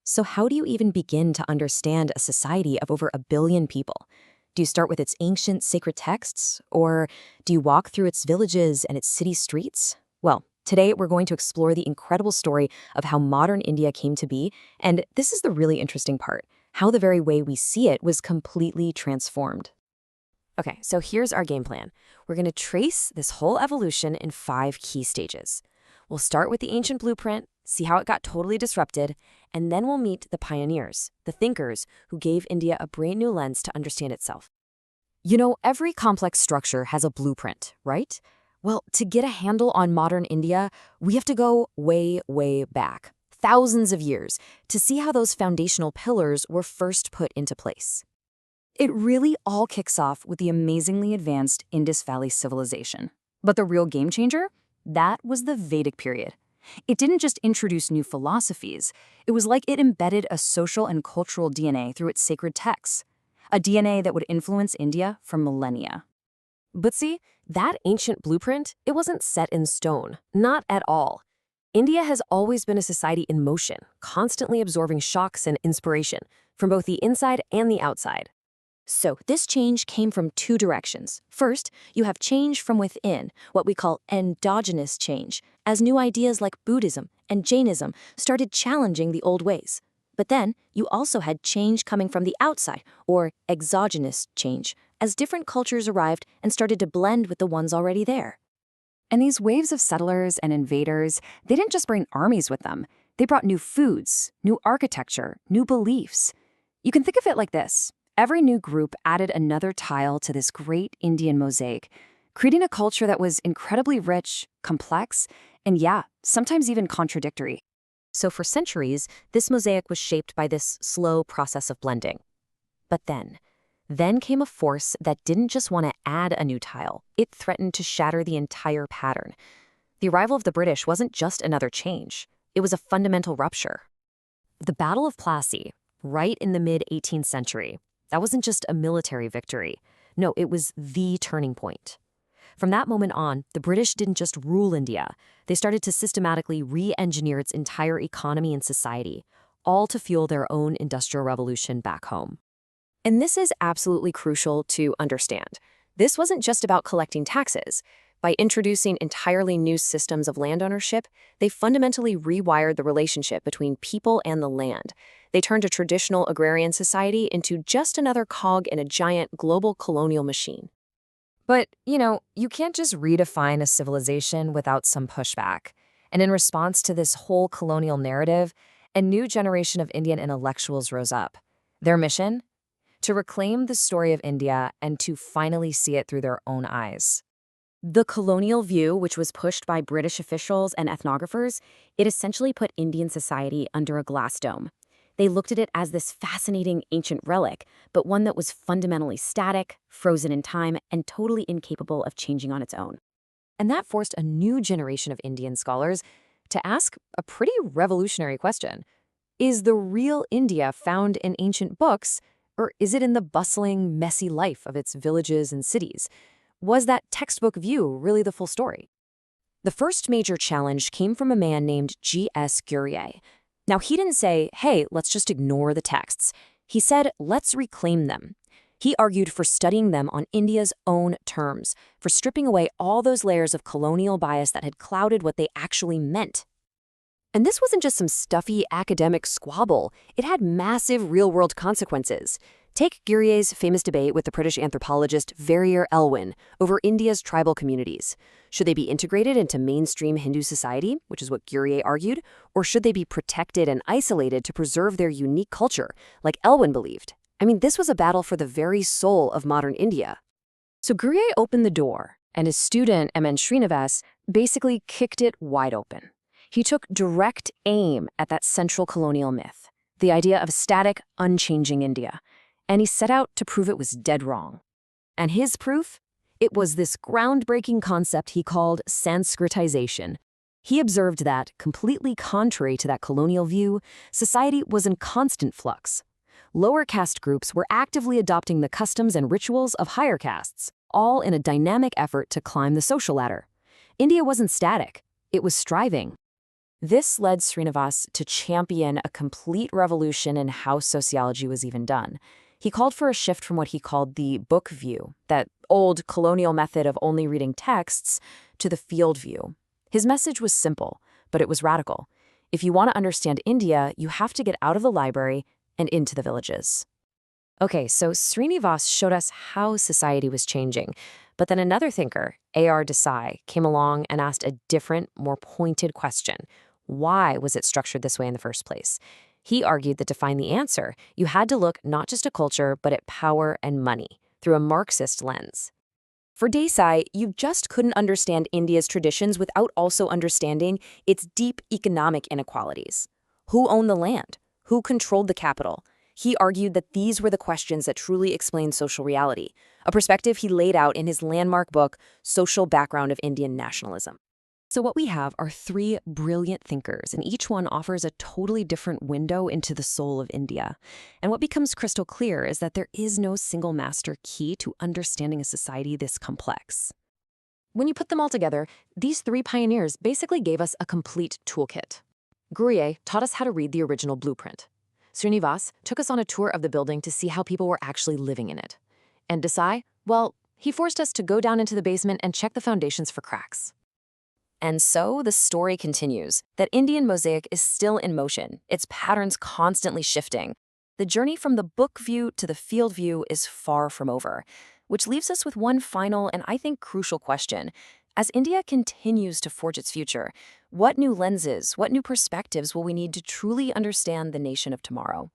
So how do you even begin to understand a society of over 1 billion people? Do you start with its ancient sacred texts, or do you walk through its villages and its city streets? Well, today we're going to explore the incredible story of how modern India came to be, and this is the really interesting part, how the very way we see it was completely transformed. Okay, so here's our game plan. We're going to trace this whole evolution in 5 key stages. We'll start with the ancient blueprint, see how it got totally disrupted, and then we'll meet the pioneers, the thinkers who gave India a brand new lens to understand itself. You know, every complex structure has a blueprint, right? Well, to get a handle on modern India, we have to go way, way back, thousands of years, to see how those foundational pillars were first put into place. It really all kicks off with the amazingly advanced Indus Valley civilization. But the real game changer? That was the Vedic period. It didn't just introduce new philosophies, it was like it embedded a social and cultural DNA through its sacred texts, a DNA that would influence India for millennia. But see, that ancient blueprint, it wasn't set in stone, not at all. India has always been a society in motion, constantly absorbing shocks and inspiration from both the inside and the outside. So this change came from 2 directions. First, you have change from within, what we call endogenous change, as new ideas like Buddhism and Jainism started challenging the old ways. But then, you also had change coming from the outside, or exogenous change, as different cultures arrived and started to blend with the ones already there. And these waves of settlers and invaders, they didn't just bring armies with them. They brought new foods, new architecture, new beliefs. You can think of it like this. Every new group added another tile to this great Indian mosaic, creating a culture that was incredibly rich, complex, and sometimes even contradictory. So for centuries, this mosaic was shaped by this slow process of blending. But then came a force that didn't just want to add a new tile, it threatened to shatter the entire pattern. The arrival of the British wasn't just another change, it was a fundamental rupture. The Battle of Plassey, right in the mid-18th century, that wasn't just a military victory. No, it was the turning point. From that moment on, the British didn't just rule India. They started to systematically re-engineer its entire economy and society, all to fuel their own industrial revolution back home. And this is absolutely crucial to understand. This wasn't just about collecting taxes. By introducing entirely new systems of land ownership, they fundamentally rewired the relationship between people and the land. They turned a traditional agrarian society into just another cog in a giant global colonial machine. But, you can't just redefine a civilization without some pushback. And in response to this whole colonial narrative, a new generation of Indian intellectuals rose up. Their mission? To reclaim the story of India and to finally see it through their own eyes. The colonial view, which was pushed by British officials and ethnographers, it essentially put Indian society under a glass dome. They looked at it as this fascinating ancient relic, but one that was fundamentally static, frozen in time, and totally incapable of changing on its own. And that forced a new generation of Indian scholars to ask a pretty revolutionary question. Is the real India found in ancient books, or is it in the bustling, messy life of its villages and cities? Was that textbook view really the full story? The first major challenge came from a man named G.S. Ghurye. Now, he didn't say, hey, let's just ignore the texts. He said, let's reclaim them. He argued for studying them on India's own terms, for stripping away all those layers of colonial bias that had clouded what they actually meant. And this wasn't just some stuffy academic squabble. It had massive real-world consequences. Take Ghurye's famous debate with the British anthropologist Verrier Elwin over India's tribal communities. Should they be integrated into mainstream Hindu society, which is what Ghurye argued, or should they be protected and isolated to preserve their unique culture, like Elwin believed? I mean, this was a battle for the very soul of modern India. So Ghurye opened the door, and his student, M.N. Srinivas, basically kicked it wide open. He took direct aim at that central colonial myth, the idea of a static, unchanging India. And he set out to prove it was dead wrong. And his proof? It was this groundbreaking concept he called Sanskritization. He observed that, completely contrary to that colonial view, society was in constant flux. Lower caste groups were actively adopting the customs and rituals of higher castes, all in a dynamic effort to climb the social ladder. India wasn't static, it was striving. This led Srinivas to champion a complete revolution in how sociology was even done. He called for a shift from what he called the book view, that old colonial method of only reading texts, to the field view. His message was simple, but it was radical. If you want to understand India, you have to get out of the library and into the villages. Okay, so Srinivas showed us how society was changing. But then another thinker, A.R. Desai, came along and asked a different, more pointed question. Why was it structured this way in the first place? He argued that to find the answer, you had to look not just at culture, but at power and money, through a Marxist lens. For Desai, you just couldn't understand India's traditions without also understanding its deep economic inequalities. Who owned the land? Who controlled the capital? He argued that these were the questions that truly explained social reality, a perspective he laid out in his landmark book, Social Background of Indian Nationalism. So what we have are three brilliant thinkers, and each one offers a totally different window into the soul of India. And what becomes crystal clear is that there is no single master key to understanding a society this complex. When you put them all together, these three pioneers basically gave us a complete toolkit. Gurye taught us how to read the original blueprint. Srinivas took us on a tour of the building to see how people were actually living in it. And Desai, well, he forced us to go down into the basement and check the foundations for cracks. And so the story continues, that Indian mosaic is still in motion, its patterns constantly shifting. The journey from the book view to the field view is far from over, which leaves us with one final and I think crucial question. As India continues to forge its future, what new lenses, what new perspectives will we need to truly understand the nation of tomorrow?